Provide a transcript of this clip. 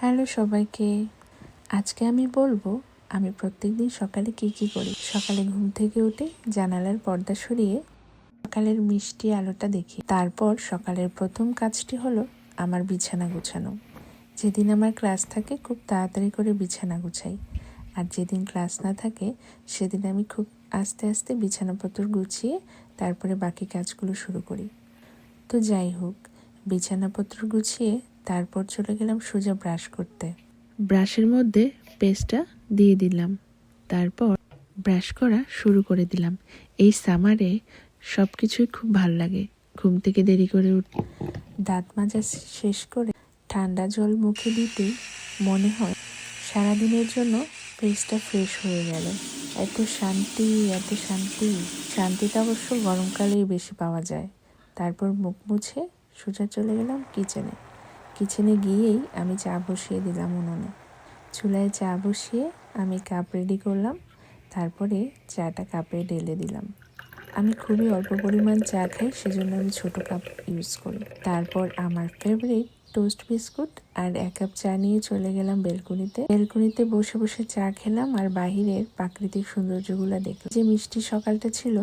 Hello সবাইকে। আজকে আমি বলবো আমি প্রত্যেকদিন সকালে কি করি। সকালে ঘুম থেকে উঠে জানালার পর্দা সরিয়ে সকালের মিষ্টি আলোটা দেখি। তারপর সকালের প্রথম কাজটি হলো আমার বিছানা গুছানো। যেদিন আমার ক্লাস থাকে খুব তাড়াতাড়ি করে বিছানা গুছাই, আর যেদিন ক্লাস না থাকে সেদিন আমি খুব আস্তে আস্তে বিছানাপত্র গুছিয়ে তারপরে বাকি কাজগুলো শুরু করি। তো যাই হোক, বিছানাপত্র গুছিয়ে তারপর চলে গেলাম সোজা ব্রাশ করতে। ব্রাশের মধ্যে পেস্টটা দিয়ে দিলাম, তারপর ব্রাশ করা শুরু করে দিলাম। এই সামারে সব কিছুই খুব ভালো লাগে। ঘুম থেকে দেরি করে দাঁত মাজা শেষ করে ঠান্ডা জল মুখে দিতেই মনে হয় সারাদিনের জন্য ফেসটা ফ্রেশ হয়ে গেল। এত শান্তি, এত শান্তি। শান্তিটা অবশ্য গরমকালেই বেশি পাওয়া যায়। তারপর মুখ মুছে সোজা চলে গেলাম কিচেনে গিয়েই আমি চা বসিয়ে দিলাম উনুনে। চুলায় চা বসিয়ে আমি কাপ রেডি করলাম, তারপরে চাটা কাপে ঢেলে দিলাম। আমি খুবই অল্প পরিমাণ চা খাই, সেজন্য আমি ছোট কাপ ইউজ করি। তারপর আমার ফেভারিট টোস্ট বিস্কুট আর 1 কাপ চা নিয়ে চলে গেলাম বেলকনিতে বসে বসে চা খেলাম আর বাহিরের প্রাকৃতিক সৌন্দর্যগুলো দেখলাম। যে মিষ্টি সকালটা ছিল